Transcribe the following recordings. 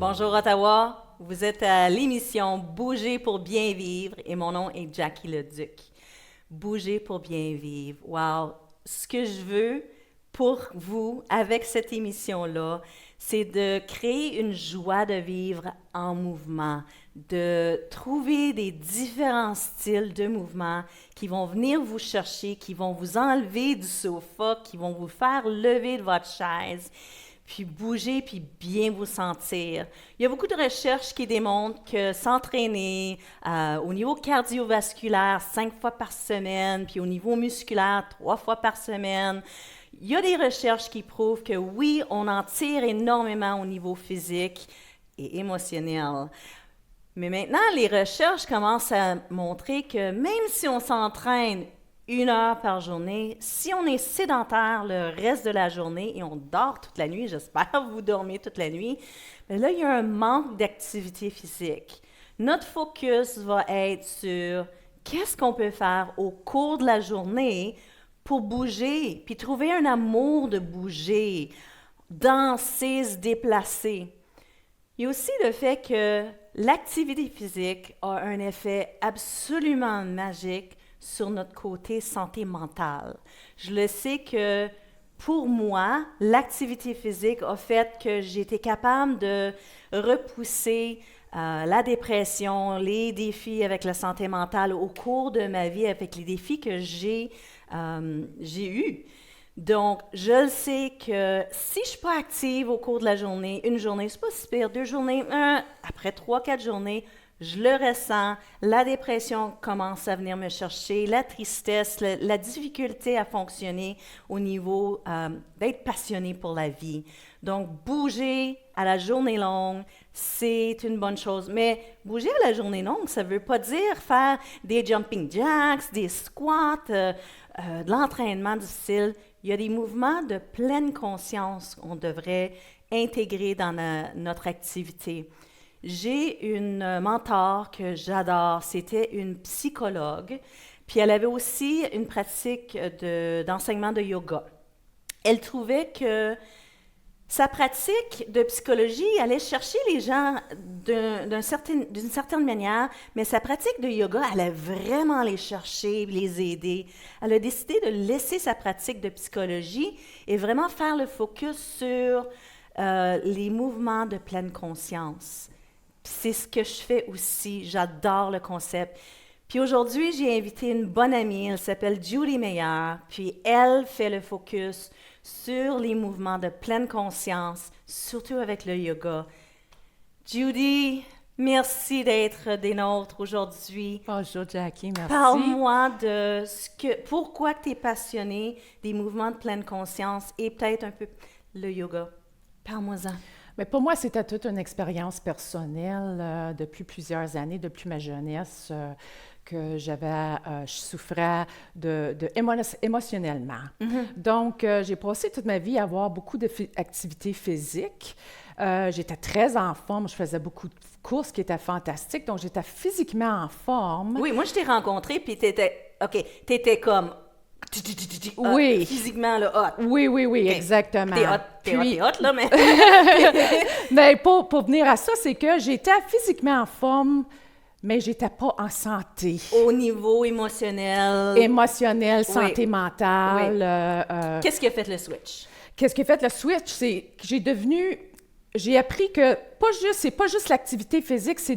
Bonjour Ottawa, vous êtes à l'émission Bouger pour bien vivre et mon nom est Jackie Leduc. Bouger pour bien vivre, wow! Ce que je veux pour vous avec cette émission-là, c'est de créer une joie de vivre en mouvement, de trouver des différents styles de mouvement qui vont venir vous chercher, qui vont vous enlever du sofa, qui vont vous faire lever de votre chaise, puis bouger, puis bien vous sentir. Il y a beaucoup de recherches qui démontrent que s'entraîner au niveau cardiovasculaire 5 fois par semaine, puis au niveau musculaire 3 fois par semaine, il y a des recherches qui prouvent que oui, on en tire énormément au niveau physique et émotionnel. Mais maintenant, les recherches commencent à montrer que même si on s'entraîne 1 heure par journée, si on est sédentaire le reste de la journée et on dort toute la nuit, j'espère que vous dormez toute la nuit, mais là, il y a un manque d'activité physique. Notre focus va être sur qu'est-ce qu'on peut faire au cours de la journée pour bouger, puis trouver un amour de bouger, danser, se déplacer. Il y a aussi le fait que l'activité physique a un effet absolument magique sur notre côté santé mentale. Je le sais que pour moi, l'activité physique a fait que j'ai été capable de repousser la dépression, les défis avec la santé mentale au cours de ma vie, avec les défis que j'ai eus. Donc, je le sais que si je ne suis pas active au cours de la journée, une journée, c'est pas si pire, 2 journées, après 3-4 journées, je le ressens, la dépression commence à venir me chercher, la tristesse, la difficulté à fonctionner au niveau d'être passionné pour la vie. Donc, bouger à la journée longue, c'est une bonne chose. Mais bouger à la journée longue, ça ne veut pas dire faire des jumping jacks, des squats, de l'entraînement difficile. Il y a des mouvements de pleine conscience qu'on devrait intégrer dans notre activité. J'ai une mentor que j'adore, c'était une psychologue, puis elle avait aussi une pratique d'enseignement de yoga. Elle trouvait que sa pratique de psychologie allait chercher les gens d'une certaine manière, mais sa pratique de yoga allait vraiment les chercher, les aider. Elle a décidé de laisser sa pratique de psychologie et vraiment faire le focus sur les mouvements de pleine conscience. Puis c'est ce que je fais aussi. J'adore le concept. Puis aujourd'hui, j'ai invité une bonne amie. Elle s'appelle Judy Meyer. Puis elle fait le focus sur les mouvements de pleine conscience, surtout avec le yoga. Judy, merci d'être des nôtres aujourd'hui. Bonjour Jackie, merci. Parle-moi de pourquoi tu es passionnée des mouvements de pleine conscience et peut-être un peu le yoga. Parle-moi-en. Mais pour moi, c'était toute une expérience personnelle depuis plusieurs années, depuis ma jeunesse, que je souffrais émotionnellement. Mm-hmm. Donc, j'ai passé toute ma vie à avoir beaucoup d'activités physiques. J'étais très en forme, je faisais beaucoup de courses qui étaient fantastiques, donc j'étais physiquement en forme. Oui, moi je t'ai rencontré, puis t'étais comme... Oui. Physiquement, là, hot. Oui, Okay. exactement. T'es hot, là, mais... Mais pour venir à ça, c'est que j'étais physiquement en forme, mais j'étais pas en santé. Au niveau émotionnel. Émotionnel, santé mentale. Oui. Qu'est-ce qui a fait le switch? Qu'est-ce qui a fait le switch? C'est que j'ai appris que c'est pas juste l'activité physique, c'est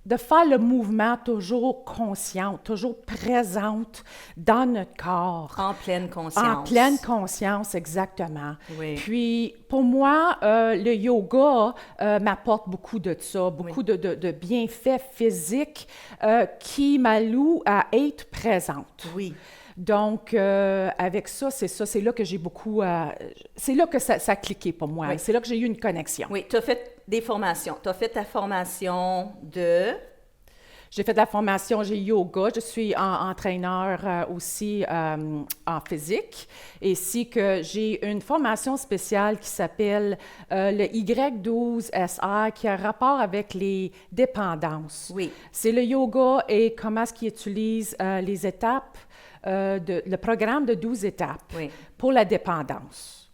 de faire le mouvement toujours consciente, toujours présente dans notre corps. En pleine conscience. En pleine conscience, exactement. Oui. Puis, pour moi, le yoga m'apporte beaucoup de ça, beaucoup de bienfaits physiques qui m'allouent à être présente. Oui. Donc, avec ça, c'est là que j'ai beaucoup... c'est là que ça a cliqué pour moi. Oui. C'est là que j'ai eu une connexion. Oui, tu as fait des formations. Tu as fait ta formation de... J'ai fait de la formation, j'ai yoga. Je suis entraîneur aussi en physique. Ainsi que j'ai une formation spéciale qui s'appelle le Y12SR, qui a rapport avec les dépendances. Oui. C'est le yoga et comment est-ce qu'il utilise les étapes, le programme de 12 étapes pour la dépendance.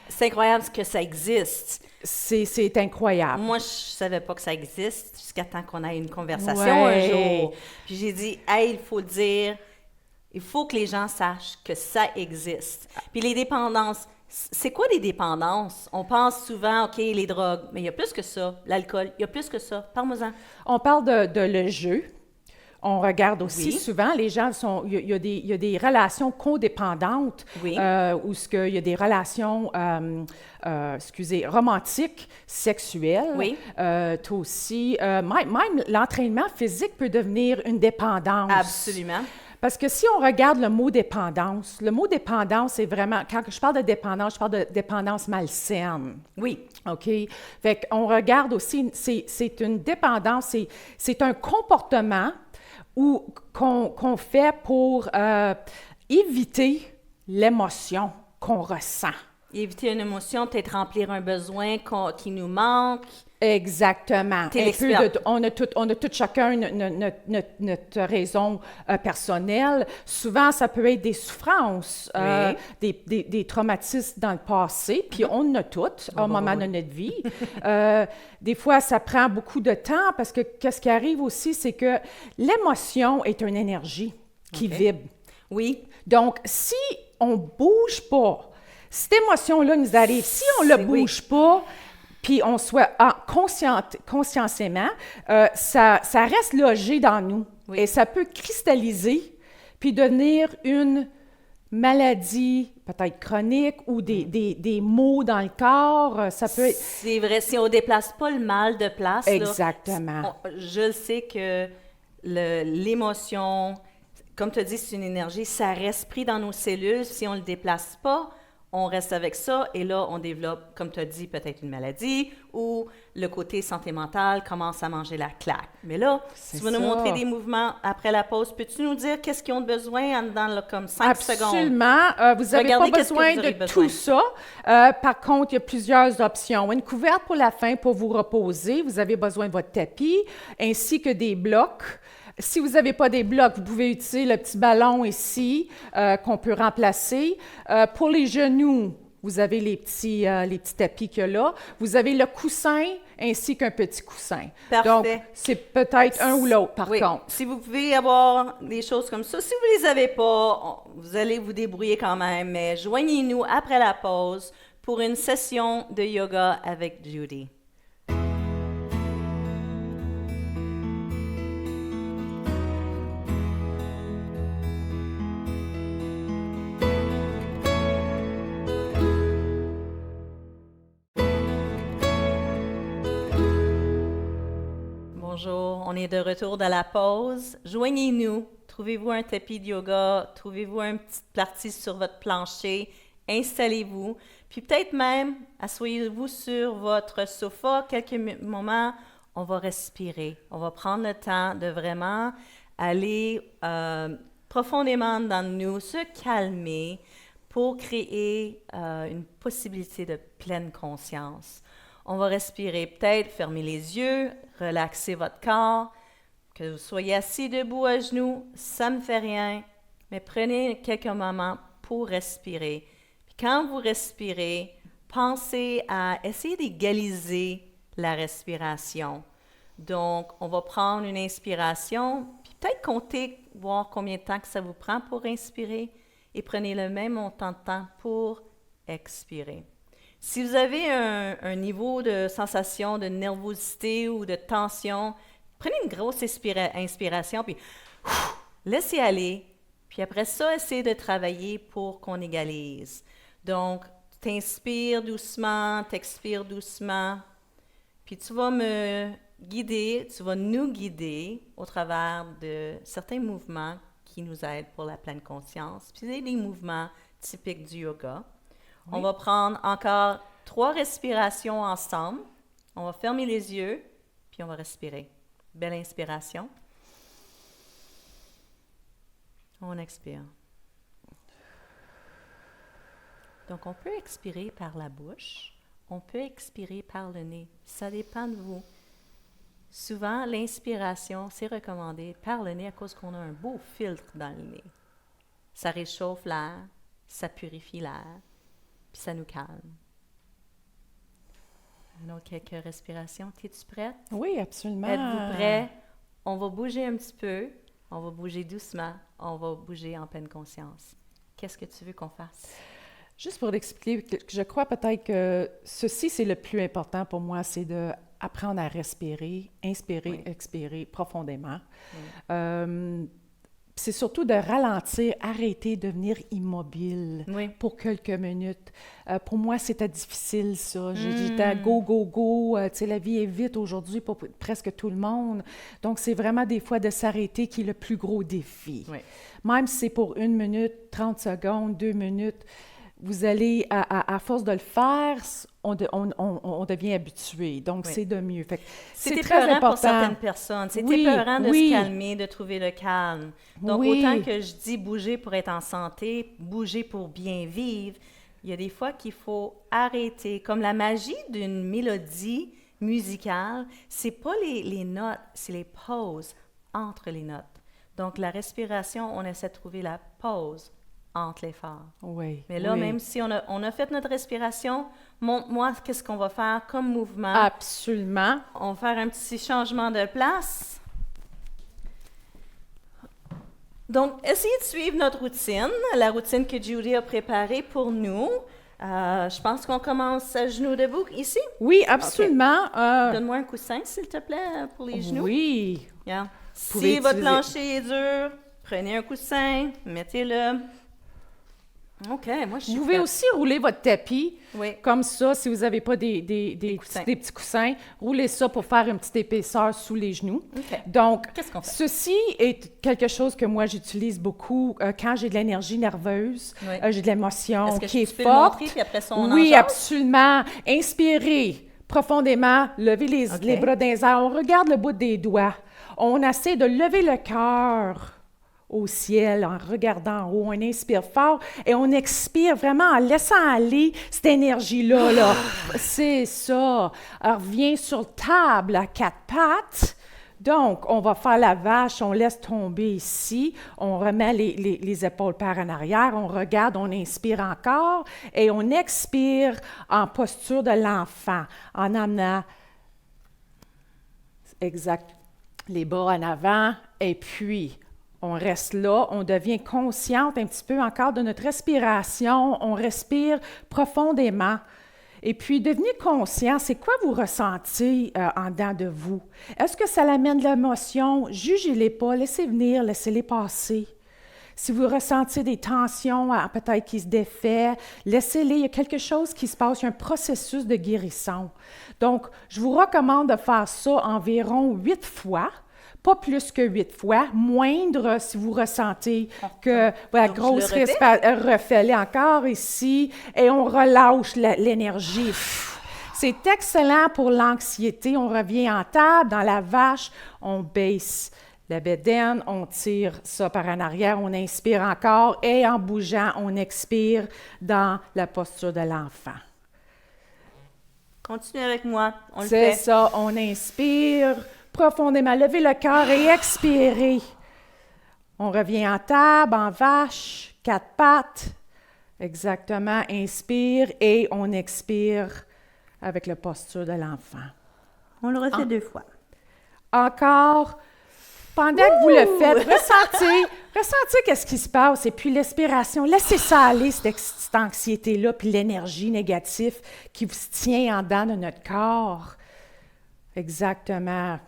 C'est incroyable que ça existe. C'est incroyable. Moi, je savais pas que ça existe jusqu'à temps qu'on ait une conversation un jour. Puis j'ai dit, hey, il faut dire, il faut que les gens sachent que ça existe. Puis les dépendances, c'est quoi les dépendances? On pense souvent, OK, les drogues, mais il y a plus que ça. L'alcool, il y a plus que ça. Parle-moi-en. On parle de le jeu. On regarde aussi Oui. souvent, les gens sont, il y a des relations codépendantes, Oui. où il y a des relations, romantiques, sexuelles. Oui. Toi aussi, même l'entraînement physique peut devenir une dépendance. Absolument. Parce que si on regarde le mot dépendance est vraiment, quand je parle de dépendance, je parle de dépendance malsaine. Oui. OK? Fait qu'on regarde aussi, c'est une dépendance, c'est un comportement qu'on fait pour éviter l'émotion qu'on ressent. Éviter une émotion, peut-être remplir un besoin qui nous manque. Exactement. T'es l'experte. On a tout chacun notre raison personnelle. Souvent, ça peut être des souffrances, des traumatismes dans le passé, puis on en a toutes au moment de notre vie. Des fois, ça prend beaucoup de temps parce que ce qui arrive aussi, c'est que l'émotion est une énergie qui vibre. Oui. Donc, si on bouge pas, cette émotion-là nous arrive, si on ne bouge pas, puis on soit consciemment, ça reste logé dans nous. Oui. Et ça peut cristalliser, puis devenir une maladie peut-être chronique ou des maux dans le corps. Ça peut être... C'est vrai, si on ne déplace pas le mal de place, Exactement. Je sais que l'émotion, comme tu as dit, c'est une énergie, ça reste pris dans nos cellules. Si on ne le déplace pas, on reste avec ça et là, on développe, comme tu as dit, peut-être une maladie ou le côté santé mentale commence à manger la claque. Mais là, tu vas nous montrer des mouvements après la pause. Peux-tu nous dire qu'est-ce qu'ils ont besoin dans comme 5 secondes? Absolument. Vous n'avez pas besoin de tout ça. Par contre, il y a plusieurs options. Une couverte pour la fin pour vous reposer. Vous avez besoin de votre tapis ainsi que des blocs. Si vous n'avez pas des blocs, vous pouvez utiliser le petit ballon ici qu'on peut remplacer. Pour les genoux, vous avez les petits tapis qu'il y a là. Vous avez le coussin ainsi qu'un petit coussin. Parfait. Donc, c'est peut-être un ou l'autre, par contre. Si vous pouvez avoir des choses comme ça, si vous ne les avez pas, vous allez vous débrouiller quand même, mais joignez-nous après la pause pour une session de yoga avec Judy. Bonjour, on est de retour de la pause. Joignez-nous. Trouvez-vous un tapis de yoga, trouvez-vous une petite partie sur votre plancher, installez-vous, puis peut-être même asseyez-vous sur votre sofa quelques moments. On va respirer. On va prendre le temps de vraiment aller profondément dans nous, se calmer pour créer une possibilité de pleine conscience. On va respirer, peut-être fermer les yeux, relaxer votre corps, que vous soyez assis, debout, à genoux, ça ne me fait rien, mais prenez quelques moments pour respirer. Puis quand vous respirez, pensez à essayer d'égaliser la respiration. Donc, on va prendre une inspiration, puis peut-être compter, voir combien de temps que ça vous prend pour inspirer, et prenez le même montant de temps pour expirer. Si vous avez un niveau de sensation de nervosité ou de tension, prenez une grosse inspiration, puis laissez aller. Puis après ça, essayez de travailler pour qu'on égalise. Donc, t'inspires doucement, t'expires doucement, puis tu vas me guider, tu vas nous guider au travers de certains mouvements qui nous aident pour la pleine conscience. Puis c'est des mouvements typiques du yoga. Oui. On va prendre encore 3 respirations ensemble. On va fermer les yeux, puis on va respirer. Belle inspiration. On expire. Donc, on peut expirer par la bouche. On peut expirer par le nez. Ça dépend de vous. Souvent, l'inspiration, c'est recommandé par le nez à cause qu'on a un beau filtre dans le nez. Ça réchauffe l'air, ça purifie l'air, puis ça nous calme. Un autre quelques respirations. Es-tu prête? Oui, absolument. Êtes-vous prêts? On va bouger un petit peu. On va bouger doucement. On va bouger en pleine conscience. Qu'est-ce que tu veux qu'on fasse? Juste pour l'expliquer, je crois peut-être que ceci, c'est le plus important pour moi, c'est d'apprendre à respirer, inspirer, expirer profondément. C'est surtout de ralentir, arrêter, devenir immobile pour quelques minutes. Pour moi, c'était difficile, ça. J'étais go, go, go. Tu sais, la vie est vite aujourd'hui pour presque tout le monde. Donc, c'est vraiment des fois de s'arrêter qui est le plus gros défi. Oui. Même si c'est pour 1 minute, 30 secondes, 2 minutes, vous allez, à force de le faire, on devient habitué. Donc, c'est de mieux. Fait que c'est très épeurant important pour certaines personnes. C'est épeurant de se calmer, de trouver le calme. Donc, autant que je dis bouger pour être en santé, bouger pour bien vivre, il y a des fois qu'il faut arrêter. Comme la magie d'une mélodie musicale, c'est pas les notes, c'est les pauses entre les notes. Donc, la respiration, on essaie de trouver la pause entre les phares. Oui. Mais là, même si on a fait notre respiration, montre-moi qu'est-ce qu'on va faire comme mouvement. Absolument. On va faire un petit changement de place. Donc, essayez de suivre notre routine, la routine que Judy a préparée pour nous. Je pense qu'on commence à genoux debout ici. Oui, absolument. Okay. Donne-moi un coussin, s'il te plaît, pour les genoux. Oui. Yeah. Si votre plancher est dur, prenez un coussin, mettez-le. OK, moi, je suis Vous pouvez aussi rouler votre tapis comme ça, si vous n'avez pas des petits coussins. Roulez ça pour faire une petite épaisseur sous les genoux. Okay. Donc, qu'est-ce qu'on fait? Ceci est quelque chose que moi, j'utilise beaucoup quand j'ai de l'énergie nerveuse, j'ai de l'émotion qui est forte. Le montrer, puis après ça, oui, absolument. Inspirez profondément, levez les bras dans les airs. On regarde le bout des doigts. On essaie de lever le cœur au ciel, en regardant en haut. On inspire fort et on expire vraiment en laissant aller cette énergie-là. Là. C'est ça. On revient sur table à 4 pattes. Donc, on va faire la vache, on laisse tomber ici, on remet les épaules par en arrière, on regarde, on inspire encore et on expire en posture de l'enfant, en amenant les bras en avant et puis on reste là, on devient consciente un petit peu encore de notre respiration, on respire profondément. Et puis, devenez conscient, c'est quoi vous ressentez en dedans de vous? Est-ce que ça l'amène de l'émotion? Jugez-les pas, laissez venir, laissez-les passer. Si vous ressentez des tensions, peut-être qui se défait, laissez-les, il y a quelque chose qui se passe, il y a un processus de guérison. Donc, je vous recommande de faire ça environ 8 fois. Pas plus que 8 fois, moindre si vous ressentez que la grosse respiration, refait-les encore ici, et on relâche l'énergie. C'est excellent pour l'anxiété. On revient en table, dans la vache, on baisse la bédaine, on tire ça par en arrière, on inspire encore, et en bougeant, on expire dans la posture de l'enfant. Continue avec moi, on le fait. C'est ça, on inspire profondément, levez le cœur et expirez. On revient en table, en vache, 4 pattes. Exactement, inspire et on expire avec la posture de l'enfant. On le refait 2 fois. Encore, pendant que vous le faites, ressentez qu'est-ce qui se passe et puis l'expiration, laissez ça aller, cette anxiété-là, puis l'énergie négative qui vous tient en dedans de notre corps. Exactement.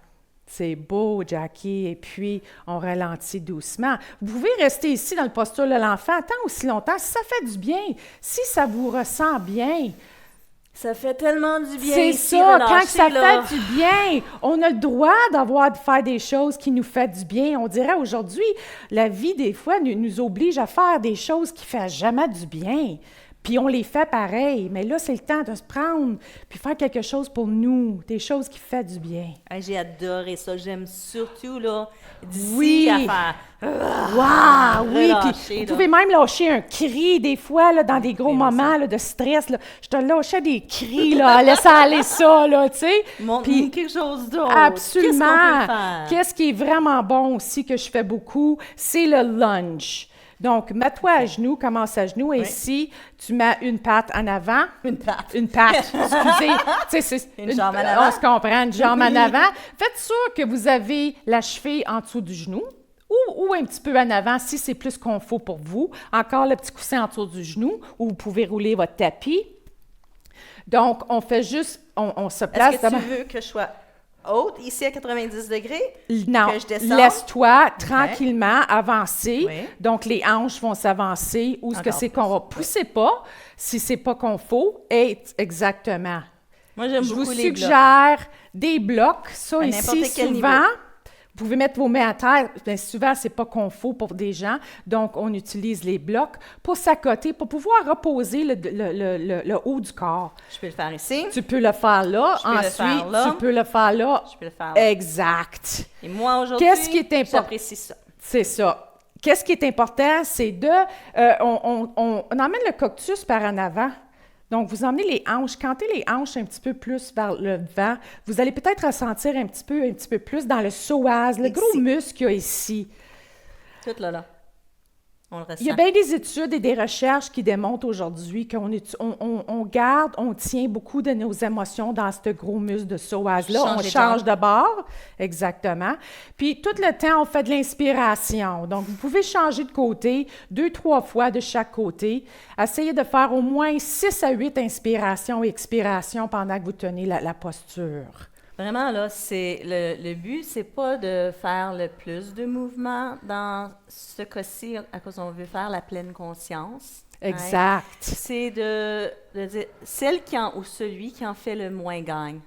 C'est beau, Jackie. Et puis, on ralentit doucement. Vous pouvez rester ici dans le posture de l'enfant tant aussi longtemps si ça fait du bien, si ça vous ressent bien. Ça fait tellement du bien. C'est ici, ça, relâcher, quand ça là. fait du bien, on a le droit de faire des choses qui nous font du bien. On dirait aujourd'hui, la vie, des fois, nous oblige à faire des choses qui ne font jamais du bien. Puis on les fait pareil, mais là, c'est le temps de se prendre puis faire quelque chose pour nous, des choses qui font du bien. J'ai adoré ça. J'aime surtout, là, d'ici à faire... Wow, oui, puis vous pouvez même lâcher un cri des fois, là, dans des gros moments là, de stress. Là. Je te lâchais des cris, là, laisse aller ça, là, tu sais. Montre-nous quelque chose d'autre. Absolument. Qu'est-ce qu'on peut faire? Qu'est-ce qui est vraiment bon aussi, que je fais beaucoup, c'est le lunge. Donc, mets-toi à genoux, commence à genoux, et ici, tu mets une patte en avant. Une patte. Une patte, excusez. Tu sais, c'est Une jambe en avant. On se comprend, une jambe en Oui. avant. Faites sûr que vous avez la cheville en dessous du genou ou un petit peu en avant si c'est plus confort pour vous. Encore le petit coussin en dessous du genou, où vous pouvez rouler votre tapis. Donc, on fait juste, on se place Est-ce que tu veux que je sois haute, ici à 90 degrés? Non, Que je descende? laisse-toi tranquillement avancer. Oui. Donc, les hanches vont s'avancer. Ou ce que Encore c'est plus. qu'on va pousser pas, si c'est pas qu'on faut, exactement. Moi, j'aime Je beaucoup vous les blocs. suggère des blocs. Ça, À ici, n'importe quel souvent, niveau. vous pouvez mettre vos mains à terre. Bien, souvent, c'est pas confort pour des gens. Donc, on utilise les blocs pour s'accoter, pour pouvoir reposer le haut du corps. Je peux le faire ici. Tu peux le faire là. Je peux le Ensuite, faire là. tu peux le faire là. Je peux le faire là. Exact. Et moi, aujourd'hui, Qu'est-ce qui est important? j'apprécie ça. C'est ça. Qu'est-ce qui est important, c'est on emmène le coccyx par en avant. Donc, vous emmenez les hanches, cantez les hanches un petit peu plus vers le devant. Vous allez peut-être ressentir un petit peu plus dans le psoas, le gros Ici. muscle qu'il y a ici. Tout là. On le ressent. Il y a bien des études et des recherches qui démontrent aujourd'hui qu'on garde, on tient beaucoup de nos émotions dans ce gros muscle de psoas-là. On Changer de change jambe. de bord, exactement. Puis tout le temps, on fait de l'inspiration. Donc, vous pouvez changer de côté 2-3 fois de chaque côté. Essayez de faire au moins 6 à 8 inspirations et expirations pendant que vous tenez la posture. Vraiment, là, c'est le but, c'est pas de faire le plus de mouvements dans ce cas-ci, à cause on veut faire la pleine conscience. Hein? Exact. C'est de dire, celle qui en, ou celui qui en fait le moins gagne.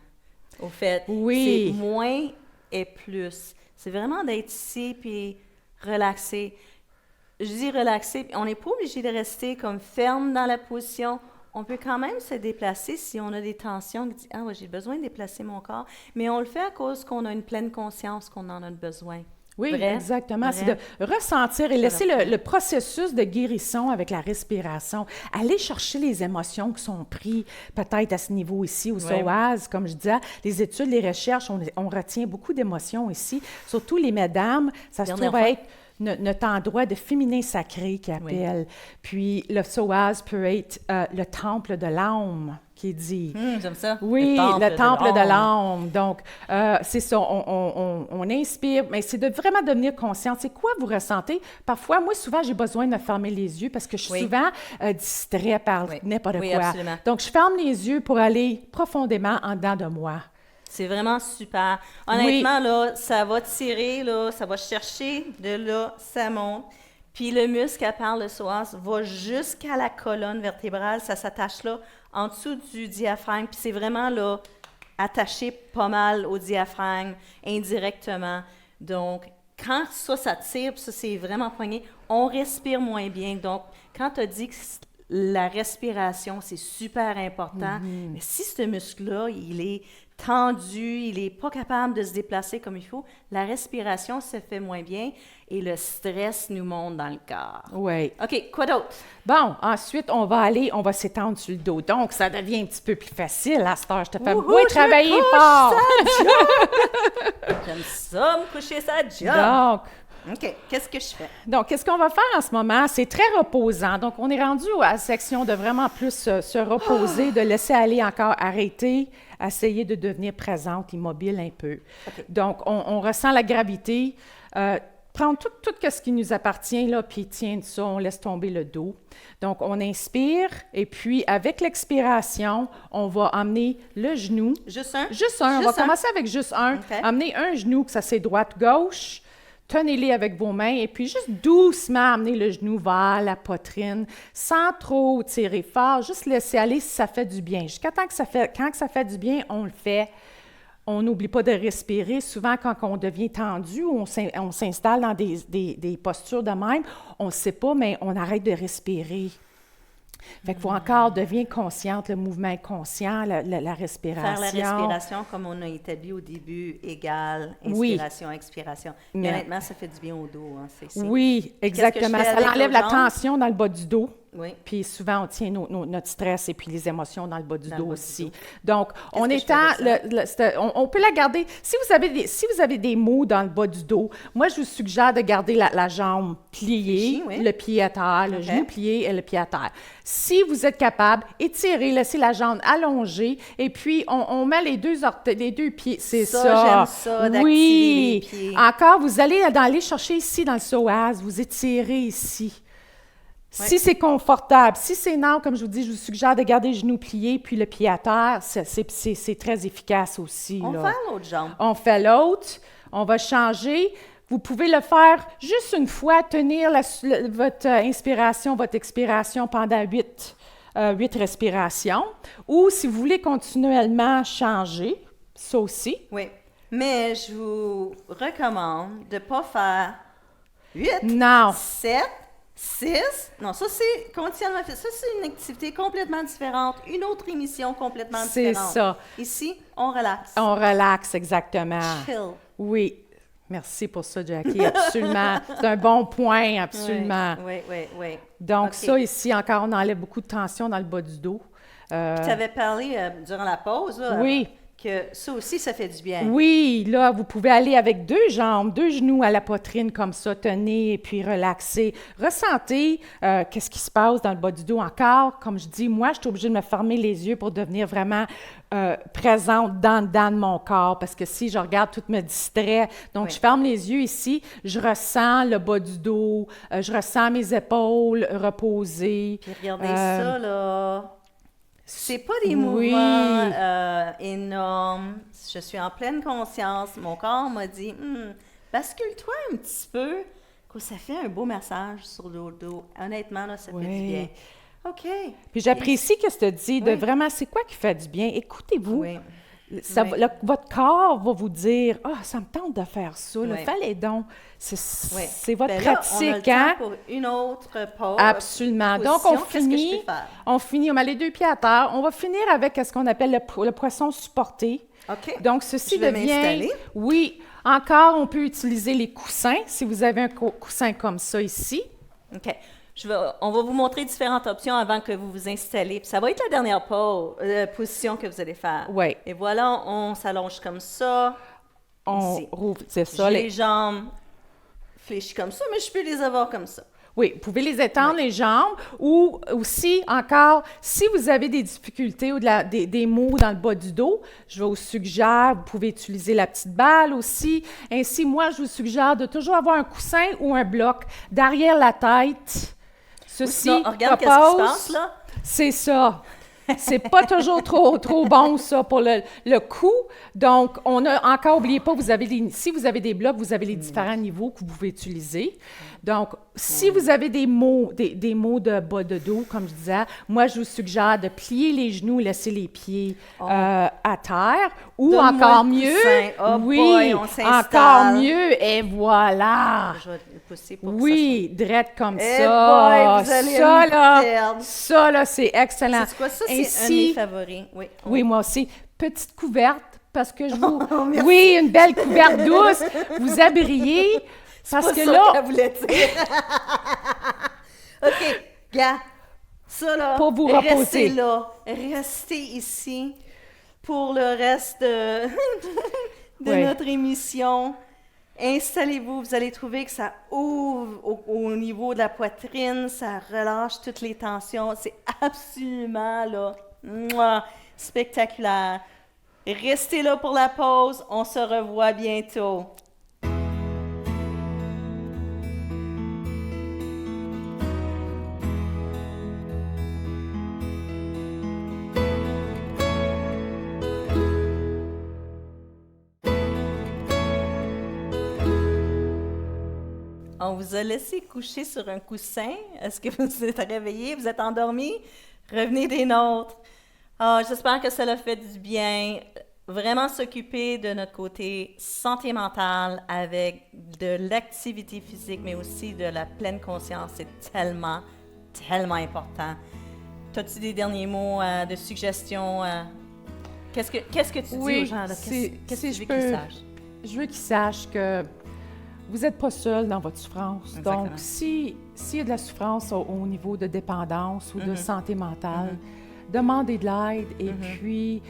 Au fait, Oui. c'est moins et plus. C'est vraiment d'être ici puis relaxé. Je dis relaxé, puis on n'est pas obligé de rester comme ferme dans la position. On peut quand même se déplacer si on a des tensions, qui dit ah ouais, j'ai besoin de déplacer mon corps, mais on le fait à cause qu'on a une pleine conscience qu'on en a besoin. Oui, Vrai? exactement. Vrai? C'est de ressentir et laisser Vrai. le processus de guérison avec la respiration. Aller chercher les émotions qui sont prises peut-être à ce niveau ici, au psoas, comme je disais. Les études, les recherches, on retient beaucoup d'émotions ici. Surtout les mesdames, ça se Dernière trouve fois. être notre endroit de féminin sacré qui appelle. Puis le psoas peut être le temple de l'âme, qui dit. J'aime ça. Oui, le temple de l'âme. Donc, c'est ça, on inspire, mais c'est de vraiment devenir consciente. C'est quoi vous ressentez? Parfois, moi, souvent, j'ai besoin de me fermer les yeux parce que je suis souvent distrait par n'importe Oui, quoi. absolument. Donc, je ferme les yeux pour aller profondément en dedans de moi. C'est vraiment super. Honnêtement, là, ça va tirer, là, ça va chercher de là, ça monte. Puis le muscle, à part le psoas, va jusqu'à la colonne vertébrale. Ça s'attache là, en dessous du diaphragme. Puis c'est vraiment là, attaché pas mal au diaphragme, indirectement. Donc, quand ça tire, puis ça, c'est vraiment poigné, on respire moins bien. Donc, quand tu as dit que la respiration, c'est super important, mais si ce muscle-là, il est tendu, il n'est pas capable de se déplacer comme il faut, la respiration se fait moins bien et le stress nous monte dans le corps. Oui. OK, quoi d'autre? Bon, ensuite, on va s'étendre sur le dos. Donc, ça devient un petit peu plus facile à cette heure. Je te fais Wouhou, beaucoup je travailler me couche, fort. J'aime ça, me coucher sa job. Donc, OK, qu'est-ce que je fais? Donc, qu'est-ce qu'on va faire en ce moment? C'est très reposant. Donc, on est rendu à la section de vraiment plus se reposer, de laisser aller encore, arrêter, essayer de devenir présente, immobile un peu. OK. Donc, on ressent la gravité. Prendre tout ce qui nous appartient, là, puis tiens de ça, on laisse tomber le dos. Donc, on inspire, et puis avec l'expiration, on va emmener le genou. Juste un? Juste un. On va commencer avec juste un. OK. Amener un genou, que ça c'est droite-gauche. Tenez-les avec vos mains et puis juste doucement amener le genou vers la poitrine sans trop tirer fort. Juste laisser aller si ça fait du bien. Jusqu'à temps que quand ça fait du bien, on le fait. On n'oublie pas de respirer. Souvent, quand on devient tendu, on s'installe dans des postures de même, on ne sait pas, mais on arrête de respirer. Fait qu'il faut encore devenir consciente, le mouvement est conscient, la respiration. Faire la respiration comme on a établi au début, égale inspiration, expiration. Mais honnêtement, ça fait du bien au dos. Hein, Oui, exactement. Qu'est-ce que je fais Ça avec enlève l'autre la jambe? tension dans le bas du dos. Oui. Puis souvent, on tient notre stress et puis les émotions dans le bas du Dans le dos bas du aussi. dos. Donc, on que je fais avec on peut la garder. Si vous avez des maux dans le bas du dos, moi, je vous suggère de garder la jambe pliée, Fléchie, oui. le pied à terre, le OK. genou plié et le pied à terre. Si vous êtes capable, étirez, laissez la jambe allongée et puis on met les deux pieds. C'est Ça, ça. j'aime ça, d'activer Oui. les pieds. Encore, vous allez aller chercher ici dans le psoas, vous étirez ici. Ouais. Si c'est confortable, si c'est non, comme je vous dis, je vous suggère de garder les genoux pliés puis le pied à terre. C'est très efficace aussi. On là. fait l'autre jambe. On fait l'autre. On va changer. Vous pouvez le faire juste une fois, tenir votre inspiration, votre expiration pendant 8 respirations. Ou si vous voulez continuellement changer, ça aussi. Oui. Mais je vous recommande de ne pas faire 8, Non. 7, 6. Non, ça, c'est continuellement fait. Ça, c'est une activité complètement différente. Une autre émission complètement C'est différente. ça. Ici, on relaxe. On relaxe, exactement. Chill. Oui. Merci pour ça, Jackie. Absolument. C'est un bon point, absolument. Oui. Donc, OK. ça, ici, encore, on enlève beaucoup de tension dans le bas du dos. Tu avais parlé durant la pause, là, Oui. que ça aussi, ça fait du bien. Oui, là, vous pouvez aller avec 2 jambes, 2 genoux à la poitrine comme ça, tenez et puis relaxez. Ressentez qu'est-ce qui se passe dans le bas du dos encore. Comme je dis, moi, je suis obligée de me fermer les yeux pour devenir vraiment présente dans de mon corps parce que si je regarde, tout me distrait. Donc, Oui. je ferme les yeux ici, je ressens le bas du dos, je ressens mes épaules reposées. Puis regardez ça, là. C'est pas des oui. mouvements énormes. Je suis en pleine conscience. Mon corps m'a dit, bascule-toi un petit peu. Que ça fait un beau massage sur le dos. Honnêtement, là, ça fait du Oui. bien. OK. Puis j'apprécie que tu te dis de Oui. vraiment, c'est quoi qui fait du bien? Écoutez-vous. Oui. Ça, Oui. votre corps va vous dire, ça me tente de faire ça. Oui. Fallait donc. Oui. C'est votre Ben là, pratique, on a le hein? temps pour une autre pause. Absolument. Donc, Position. on Qu'est-ce que je finit. peux faire? On finit, on met les 2 pieds à terre. On va finir avec ce qu'on appelle le poisson supporté. OK. Donc, ceci Je vais devient. m'installer. Oui. Encore, on peut utiliser les coussins, si vous avez un coussin comme ça ici. OK. On va vous montrer différentes options avant que vous vous installez. Puis ça va être la dernière position que vous allez faire. Oui. Et voilà, on s'allonge comme ça. On Ici. rouvre, c'est ça. J'ai les jambes fléchies comme ça, mais je peux les avoir comme ça. Oui, vous pouvez les étendre, les jambes, ou aussi, encore, si vous avez des difficultés ou des maux dans le bas du dos, je vous suggère, vous pouvez utiliser la petite balle aussi. Ainsi, moi, je vous suggère de toujours avoir un coussin ou un bloc derrière la tête. Ceci Sinon, regarde qu'est-ce qui se passe, là. C'est ça. C'est pas toujours trop bon, ça, pour le cou. Donc, on a encore, n'oubliez pas, si vous avez des blocs, vous avez les différents niveaux que vous pouvez utiliser. Donc, si vous avez des maux de bas de dos, comme je disais, moi, je vous suggère de plier les genoux, laisser les pieds à terre, ou Donne-moi encore le mieux, coussin. Oh oui, boy, on s'installe. encore mieux, et voilà. Je vais le pousser pour Oui, drette comme Eh ça. boy, vous allez ça, me là, perdre. ça, là, c'est excellent. C'est quoi ça? C'est un de Ainsi- mes favoris. Oui. oui, moi aussi. Petite couverte, parce que je vous... Merci. Oui, une belle couverte douce. Vous abriez, parce Pas que ça là, qu'elle voulait dire. OK, gars, ça là, Pour vous restez reposer. là, restez ici pour le reste de Oui. notre émission. Installez-vous, vous allez trouver que ça ouvre au niveau de la poitrine, ça relâche toutes les tensions. C'est absolument là, mouah, spectaculaire. Restez là pour la pause, on se revoit bientôt. On vous a laissé coucher sur un coussin. Est-ce que vous êtes réveillés? Vous êtes endormis? Revenez des nôtres. Ah, j'espère que ça l'a fait du bien. Vraiment s'occuper de notre côté santé mentale avec de l'activité physique, mais aussi de la pleine conscience. C'est tellement, tellement important. As-tu des derniers mots de suggestion? Qu'est-ce que tu dis Oui, aux gens? Là? si Qu'est-ce que tu je veux peux- qu'ils sachent? je veux qu'ils sachent que vous n'êtes pas seul dans votre souffrance. Exactement. Donc, si s'il y a de la souffrance au niveau de dépendance ou de santé mentale, demandez de l'aide et puis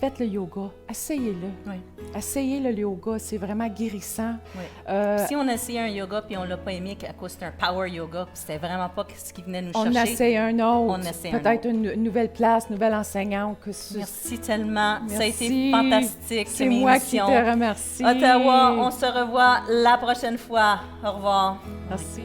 faites le yoga. Essayez-le. Oui. Essayez le yoga, c'est vraiment guérissant. Oui. Si on a essayé un yoga puis on l'a pas aimé à cause c'était un power yoga, puis c'était vraiment pas ce qui venait nous On chercher. essaie un autre. On essaie un Peut-être une nouvelle place, nouvelle enseignante. Merci tellement. Merci. Ça a été fantastique. C'est moi qui te remercie. Ottawa, on se revoit la prochaine fois. Au revoir. Merci.